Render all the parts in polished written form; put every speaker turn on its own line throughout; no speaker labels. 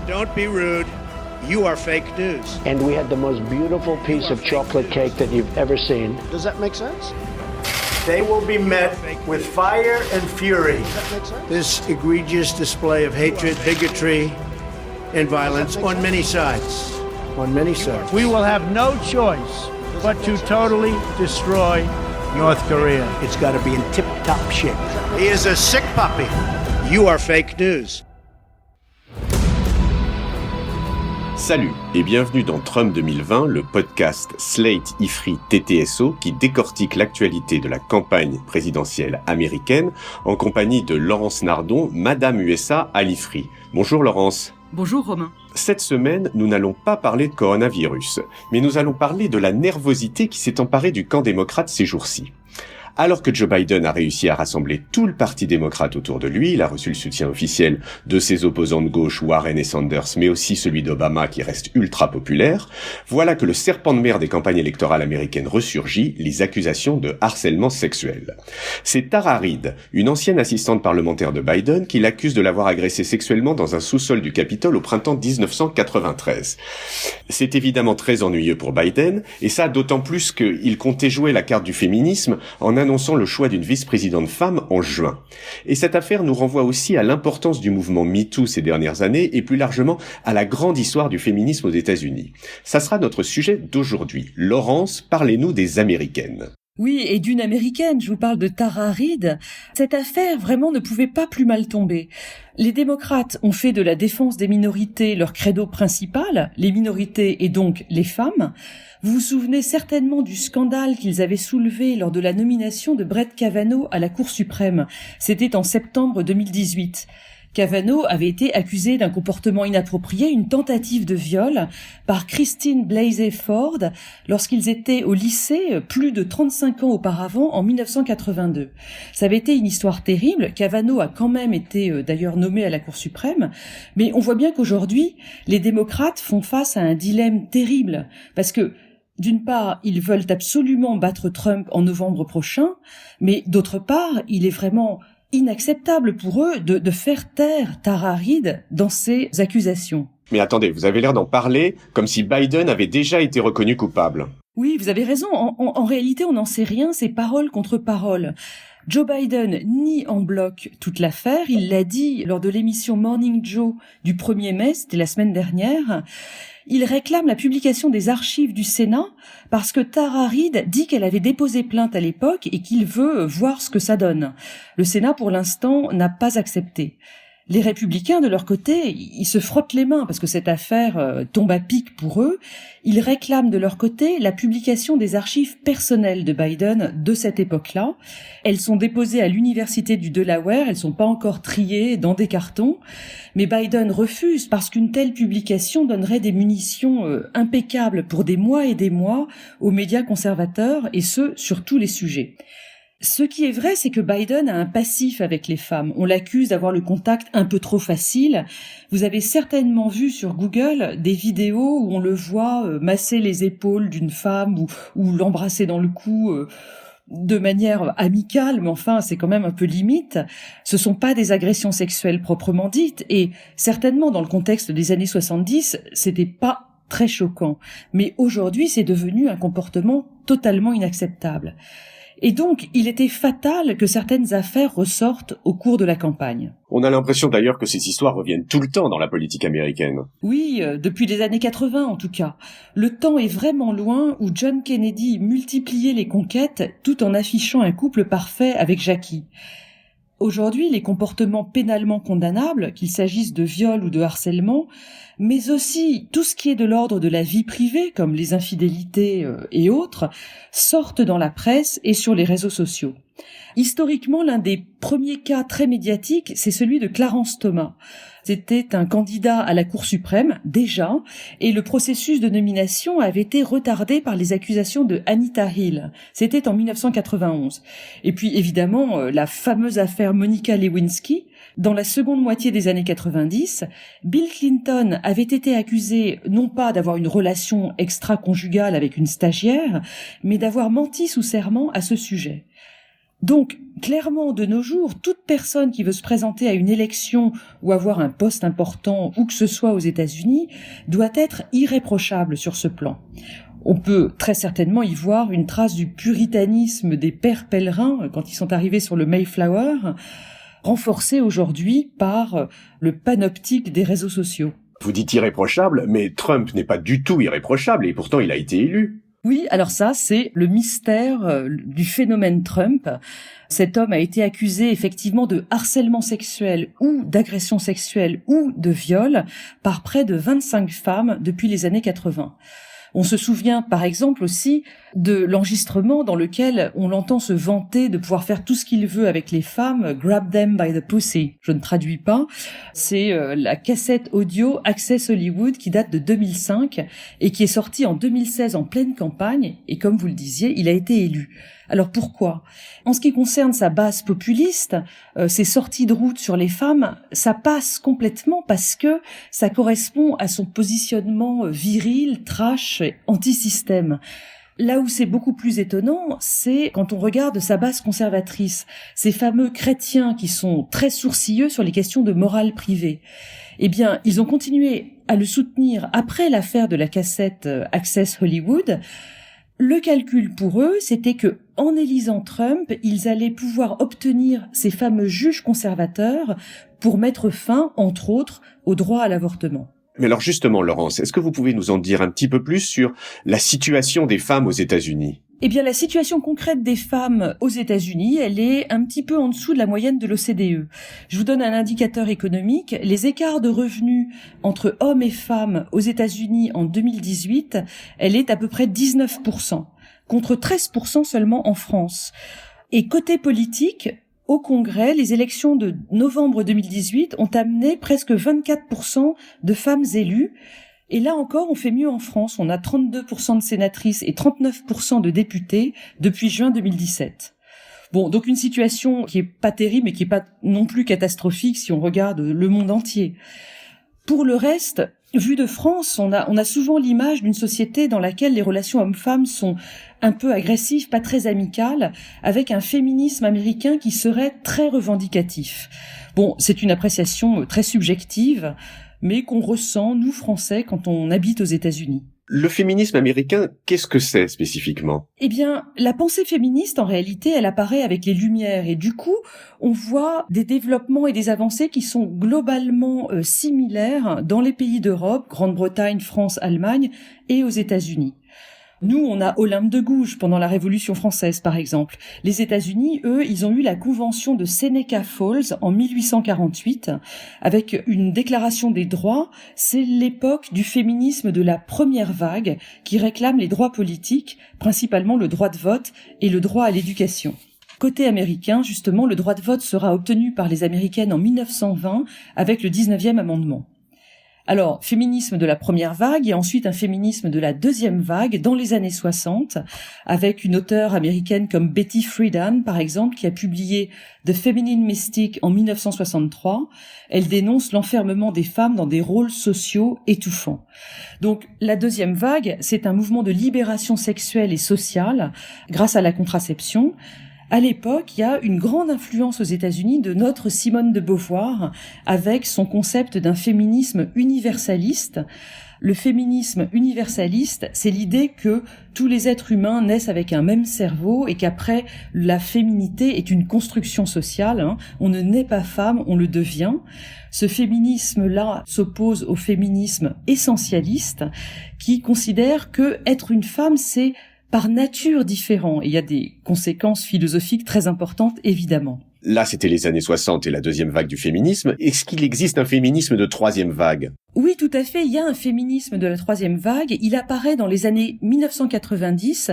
Don't be rude. You are fake news.
And we had the most beautiful piece of chocolate cake that you've ever seen.
Does that make sense?
They will be met with fire and fury.
Does that make sense?
This egregious display of hatred, bigotry, and violence on many sides. On many sides.
We will have no choice but to totally destroy North Korea.
It's got to be in tip-top shape. He is a sick puppy. You are fake news.
Salut et bienvenue dans Trump 2020, le podcast Slate Ifri TTSO qui décortique l'actualité de la campagne présidentielle américaine en compagnie de Laurence Nardon, Madame USA à l'Ifri. Bonjour Laurence.
Bonjour Romain.
Cette semaine, nous n'allons pas parler de coronavirus, mais nous allons parler de la nervosité qui s'est emparée du camp démocrate ces jours-ci. Alors que Joe Biden a réussi à rassembler tout le parti démocrate autour de lui, il a reçu le soutien officiel de ses opposants de gauche Warren et Sanders, mais aussi celui d'Obama qui reste ultra populaire, voilà que le serpent de mer des campagnes électorales américaines ressurgit, les accusations de harcèlement sexuel. C'est Tara Reade, une ancienne assistante parlementaire de Biden, qui l'accuse de l'avoir agressé sexuellement dans un sous-sol du Capitole au printemps 1993. C'est évidemment très ennuyeux pour Biden, et ça d'autant plus qu'il comptait jouer la carte du féminisme en annonçant le choix d'une vice-présidente femme en juin. Et cette affaire nous renvoie aussi à l'importance du mouvement MeToo ces dernières années et plus largement à la grande histoire du féminisme aux États-Unis. Ça sera notre sujet d'aujourd'hui. Laurence, parlez-nous des Américaines.
Oui, et d'une Américaine, je vous parle de Tara Reade. Cette affaire vraiment ne pouvait pas plus mal tomber. Les démocrates ont fait de la défense des minorités leur credo principal, les minorités et donc les femmes. Vous vous souvenez certainement du scandale qu'ils avaient soulevé lors de la nomination de Brett Kavanaugh à la Cour suprême. C'était en septembre 2018. Kavanaugh avait été accusé d'un comportement inapproprié, une tentative de viol, par Christine Blasey Ford lorsqu'ils étaient au lycée plus de 35 ans auparavant, en 1982. Ça avait été une histoire terrible. Kavanaugh a quand même été d'ailleurs nommé à la Cour suprême, mais on voit bien qu'aujourd'hui, les démocrates font face à un dilemme terrible, parce que d'une part, ils veulent absolument battre Trump en novembre prochain, mais d'autre part, il est vraiment inacceptable pour eux de faire taire Tara Reade dans ces accusations.
Mais attendez, vous avez l'air d'en parler comme si Biden avait déjà été reconnu coupable.
Oui, vous avez raison. En réalité, on n'en sait rien, c'est parole contre parole. Joe Biden nie en bloc toute l'affaire. Il l'a dit lors de l'émission Morning Joe du 1er mai, c'était la semaine dernière. Il réclame la publication des archives du Sénat parce que Tara Reade dit qu'elle avait déposé plainte à l'époque et qu'il veut voir ce que ça donne. Le Sénat, pour l'instant, n'a pas accepté. Les républicains, de leur côté, ils se frottent les mains parce que cette affaire tombe à pic pour eux. Ils réclament de leur côté la publication des archives personnelles de Biden de cette époque-là. Elles sont déposées à l'université du Delaware, elles sont pas encore triées dans des cartons. Mais Biden refuse parce qu'une telle publication donnerait des munitions impeccables pour des mois et des mois aux médias conservateurs, et ce, sur tous les sujets. Ce qui est vrai, c'est que Biden a un passif avec les femmes. On l'accuse d'avoir le contact un peu trop facile. Vous avez certainement vu sur Google des vidéos où on le voit masser les épaules d'une femme ou l'embrasser dans le cou de manière amicale, mais enfin, c'est quand même un peu limite. Ce sont pas des agressions sexuelles proprement dites, et certainement dans le contexte des années 70, c'était pas très choquant. Mais aujourd'hui, c'est devenu un comportement totalement inacceptable. Et donc, il était fatal que certaines affaires ressortent au cours de la campagne.
On a l'impression d'ailleurs que ces histoires reviennent tout le temps dans la politique américaine.
Oui, depuis les années 80 en tout cas. Le temps est vraiment loin où John Kennedy multipliait les conquêtes tout en affichant un couple parfait avec Jackie. Aujourd'hui, les comportements pénalement condamnables, qu'il s'agisse de viol ou de harcèlement, mais aussi tout ce qui est de l'ordre de la vie privée, comme les infidélités et autres, sortent dans la presse et sur les réseaux sociaux. Historiquement, l'un des premiers cas très médiatiques, c'est celui de Clarence Thomas. C'était un candidat à la Cour suprême, déjà, et le processus de nomination avait été retardé par les accusations de Anita Hill. C'était en 1991. Et puis, évidemment, la fameuse affaire Monica Lewinsky. Dans la seconde moitié des années 90, Bill Clinton avait été accusé non pas d'avoir une relation extra-conjugale avec une stagiaire, mais d'avoir menti sous serment à ce sujet. Donc, clairement, de nos jours, toute personne qui veut se présenter à une élection ou avoir un poste important, où que ce soit aux États-Unis, doit être irréprochable sur ce plan. On peut très certainement y voir une trace du puritanisme des pères pèlerins quand ils sont arrivés sur le Mayflower, renforcé aujourd'hui par le panoptique des réseaux sociaux.
Vous dites irréprochable, mais Trump n'est pas du tout irréprochable et pourtant il a été élu.
Oui, alors ça, c'est le mystère du phénomène Trump. Cet homme a été accusé effectivement de harcèlement sexuel ou d'agression sexuelle ou de viol par près de 25 femmes depuis les années 80. On se souvient par exemple aussi de l'enregistrement dans lequel on l'entend se vanter de pouvoir faire tout ce qu'il veut avec les femmes, grab them by the pussy. Je ne traduis pas. C'est la cassette audio Access Hollywood qui date de 2005 et qui est sortie en 2016 en pleine campagne. Et comme vous le disiez, il a été élu. Alors pourquoi ? En ce qui concerne sa base populiste, ses sorties de route sur les femmes, ça passe complètement parce que ça correspond à son positionnement viril, trash, anti-système. Là où c'est beaucoup plus étonnant, c'est quand on regarde sa base conservatrice, ces fameux chrétiens qui sont très sourcilleux sur les questions de morale privée. Eh bien, ils ont continué à le soutenir après l'affaire de la cassette Access Hollywood. Le calcul pour eux, c'était que en élisant Trump, ils allaient pouvoir obtenir ces fameux juges conservateurs pour mettre fin, entre autres, au droit à l'avortement.
Mais alors justement, Laurence, est-ce que vous pouvez nous en dire un petit peu plus sur la situation des femmes aux États-Unis ?
Eh bien, la situation concrète des femmes aux États-Unis, elle est un petit peu en dessous de la moyenne de l'OCDE. Je vous donne un indicateur économique. Les écarts de revenus entre hommes et femmes aux États-Unis en 2018, elle est à peu près 19%, contre 13% seulement en France. Et côté politique, au Congrès, les élections de novembre 2018 ont amené presque 24% de femmes élues. Et là encore, on fait mieux en France. On a 32% de sénatrices et 39% de députés depuis juin 2017. Bon, donc une situation qui est pas terrible, mais qui est pas non plus catastrophique si on regarde le monde entier. Pour le reste, vu de France, on a souvent l'image d'une société dans laquelle les relations hommes-femmes sont un peu agressives, pas très amicales, avec un féminisme américain qui serait très revendicatif. Bon, c'est une appréciation très subjective, mais qu'on ressent, nous, Français, quand on habite aux États-Unis.
Le féminisme américain, qu'est-ce que c'est spécifiquement ?
Eh bien, la pensée féministe, en réalité, elle apparaît avec les Lumières. Et du coup, on voit des développements et des avancées qui sont globalement similaires dans les pays d'Europe, Grande-Bretagne, France, Allemagne et aux États-Unis. Nous, on a Olympe de Gouges pendant la Révolution française, par exemple. Les États-Unis, eux, ils ont eu la convention de Seneca Falls en 1848, avec une déclaration des droits. C'est l'époque du féminisme de la première vague, qui réclame les droits politiques, principalement le droit de vote et le droit à l'éducation. Côté américain, justement, le droit de vote sera obtenu par les Américaines en 1920, avec le 19e amendement. Alors, féminisme de la première vague et ensuite un féminisme de la deuxième vague dans les années 60, avec une auteure américaine comme Betty Friedan, par exemple, qui a publié The Feminine Mystic en 1963. Elle dénonce l'enfermement des femmes dans des rôles sociaux étouffants. Donc, la deuxième vague, c'est un mouvement de libération sexuelle et sociale grâce à la contraception. À l'époque, il y a une grande influence aux États-Unis de notre Simone de Beauvoir avec son concept d'un féminisme universaliste. Le féminisme universaliste, c'est l'idée que tous les êtres humains naissent avec un même cerveau et qu'après, la féminité est une construction sociale. On ne naît pas femme, on le devient. Ce féminisme-là s'oppose au féminisme essentialiste qui considère que être une femme, c'est par nature différent. Et il y a des conséquences philosophiques très importantes, évidemment.
Là, c'était les années 60 et la deuxième vague du féminisme. Est-ce qu'il existe un féminisme de troisième vague ?
Oui, tout à fait. Il y a un féminisme de la troisième vague. Il apparaît dans les années 1990,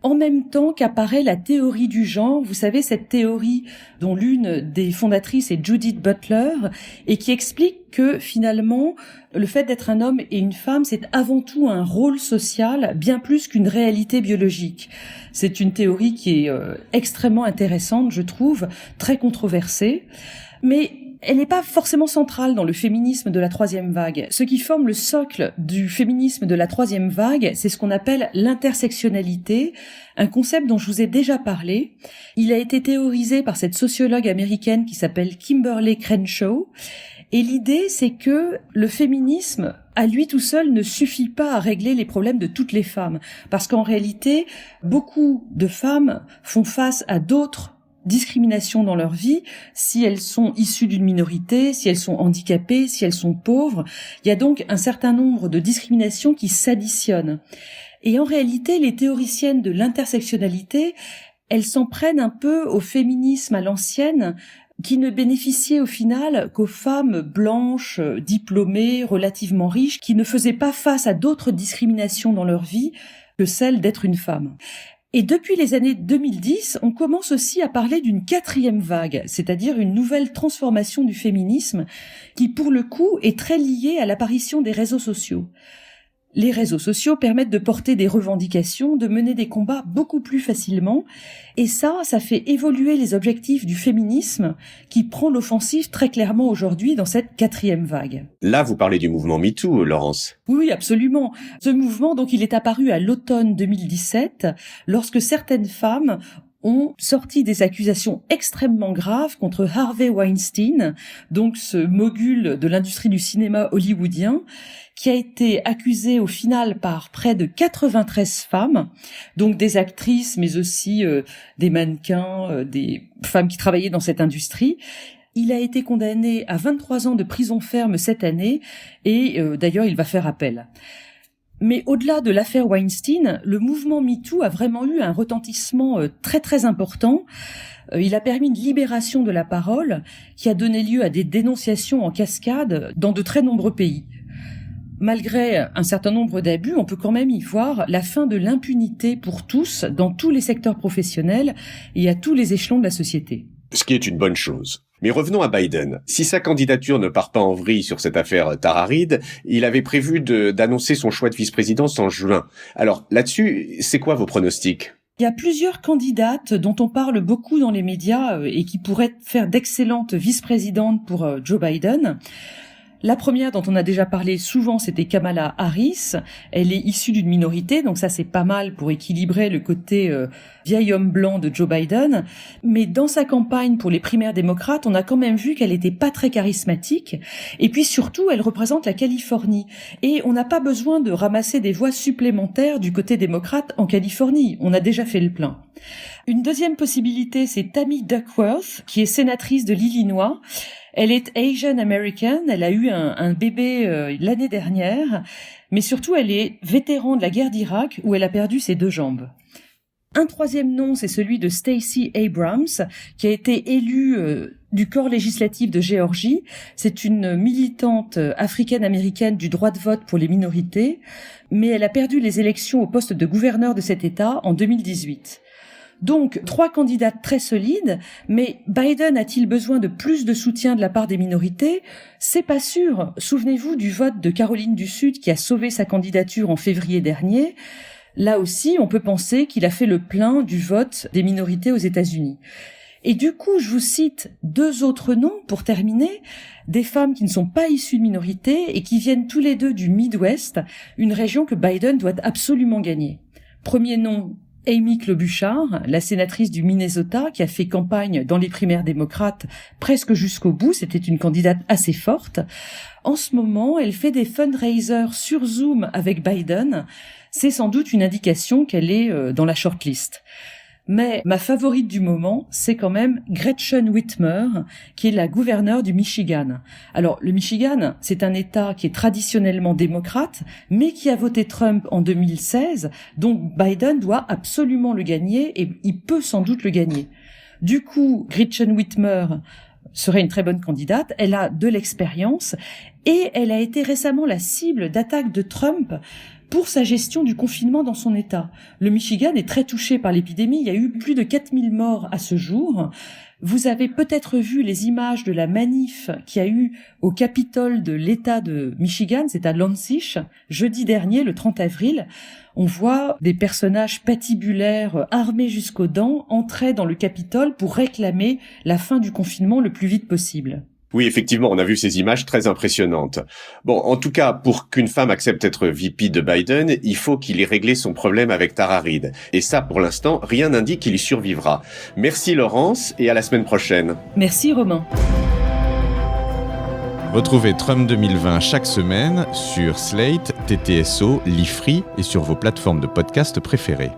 en même temps qu'apparaît la théorie du genre. Vous savez, cette théorie dont l'une des fondatrices est Judith Butler et qui explique que finalement, le fait d'être un homme et une femme, c'est avant tout un rôle social, bien plus qu'une réalité biologique. C'est une théorie qui est extrêmement intéressante, je trouve, très controversée. Mais elle n'est pas forcément centrale dans le féminisme de la troisième vague. Ce qui forme le socle du féminisme de la troisième vague, c'est ce qu'on appelle l'intersectionnalité, un concept dont je vous ai déjà parlé. Il a été théorisé par cette sociologue américaine qui s'appelle Kimberly Crenshaw. Et l'idée, c'est que le féminisme, à lui tout seul, ne suffit pas à régler les problèmes de toutes les femmes. Parce qu'en réalité, beaucoup de femmes font face à d'autres discriminations dans leur vie, si elles sont issues d'une minorité, si elles sont handicapées, si elles sont pauvres. Il y a donc un certain nombre de discriminations qui s'additionnent. Et en réalité, les théoriciennes de l'intersectionnalité, elles s'en prennent un peu au féminisme à l'ancienne, qui ne bénéficiait au final qu'aux femmes blanches, diplômées, relativement riches, qui ne faisaient pas face à d'autres discriminations dans leur vie que celle d'être une femme. Et depuis les années 2010, on commence aussi à parler d'une quatrième vague, c'est-à-dire une nouvelle transformation du féminisme qui, pour le coup, est très liée à l'apparition des réseaux sociaux. Les réseaux sociaux permettent de porter des revendications, de mener des combats beaucoup plus facilement, et ça fait évoluer les objectifs du féminisme qui prend l'offensive très clairement aujourd'hui dans cette quatrième vague.
Là, vous parlez du mouvement MeToo, Laurence.
Oui, absolument. Ce mouvement, donc, il est apparu à l'automne 2017, lorsque certaines femmes ont sorti des accusations extrêmement graves contre Harvey Weinstein, donc ce mogul de l'industrie du cinéma hollywoodien, qui a été accusé au final par près de 93 femmes, donc des actrices, mais aussi des mannequins, des femmes qui travaillaient dans cette industrie. Il a été condamné à 23 ans de prison ferme cette année, et d'ailleurs il va faire appel. Mais au-delà de l'affaire Weinstein, le mouvement MeToo a vraiment eu un retentissement très très important. Il a permis une libération de la parole qui a donné lieu à des dénonciations en cascade dans de très nombreux pays. Malgré un certain nombre d'abus, on peut quand même y voir la fin de l'impunité pour tous dans tous les secteurs professionnels et à tous les échelons de la société.
Ce qui est une bonne chose. Mais revenons à Biden. Si sa candidature ne part pas en vrille sur cette affaire Tara Reade, il avait prévu d'annoncer son choix de vice-présidence en juin. Alors là-dessus, c'est quoi vos pronostics ?
Il y a plusieurs candidates dont on parle beaucoup dans les médias et qui pourraient faire d'excellentes vice-présidentes pour Joe Biden. La première dont on a déjà parlé souvent, c'était Kamala Harris. Elle est issue d'une minorité, donc ça c'est pas mal pour équilibrer le côté vieil homme blanc de Joe Biden. Mais dans sa campagne pour les primaires démocrates, on a quand même vu qu'elle était pas très charismatique. Et puis surtout, elle représente la Californie. Et on n'a pas besoin de ramasser des voix supplémentaires du côté démocrate en Californie. On a déjà fait le plein. Une deuxième possibilité, c'est Tammy Duckworth, qui est sénatrice de l'Illinois. Elle est Asian American, elle a eu un bébé l'année dernière, mais surtout elle est vétéran de la guerre d'Irak où elle a perdu ses 2 jambes. Un troisième nom, c'est celui de Stacey Abrams, qui a été élue du corps législatif de Géorgie. C'est une militante africaine-américaine du droit de vote pour les minorités, mais elle a perdu les élections au poste de gouverneur de cet État en 2018. Donc, 3 candidates très solides, mais Biden a-t-il besoin de plus de soutien de la part des minorités ? C'est pas sûr. Souvenez-vous du vote de Caroline du Sud qui a sauvé sa candidature en février dernier. Là aussi, on peut penser qu'il a fait le plein du vote des minorités aux États-Unis. Et du coup, je vous cite 2 autres noms pour terminer, des femmes qui ne sont pas issues de minorités et qui viennent tous les 2 du Midwest, une région que Biden doit absolument gagner. Premier nom, Amy Klobuchar, la sénatrice du Minnesota, qui a fait campagne dans les primaires démocrates presque jusqu'au bout. C'était une candidate assez forte. En ce moment, elle fait des fundraisers sur Zoom avec Biden. C'est sans doute une indication qu'elle est dans la shortlist. Mais ma favorite du moment, c'est quand même Gretchen Whitmer, qui est la gouverneure du Michigan. Alors, le Michigan, c'est un État qui est traditionnellement démocrate, mais qui a voté Trump en 2016, donc Biden doit absolument le gagner, et il peut sans doute le gagner. Du coup, Gretchen Whitmer serait une très bonne candidate, elle a de l'expérience, et elle a été récemment la cible d'attaques de Trump pour sa gestion du confinement dans son État. Le Michigan est très touché par l'épidémie. Il y a eu plus de 4000 morts à ce jour. Vous avez peut-être vu les images de la manif qu'il y a eu au Capitole de l'État de Michigan, c'est à Lansing, jeudi dernier, le 30 avril. On voit des personnages patibulaires armés jusqu'aux dents entrer dans le Capitole pour réclamer la fin du confinement le plus vite possible.
Oui, effectivement, on a vu ces images très impressionnantes. Bon, en tout cas, pour qu'une femme accepte d'être VP de Biden, il faut qu'il ait réglé son problème avec Tara Reid. Et ça, pour l'instant, rien n'indique qu'il y survivra. Merci Laurence, et à la semaine prochaine.
Merci Romain.
Retrouvez Trump 2020 chaque semaine sur Slate, TTSO, Lifree et sur vos plateformes de podcast préférées.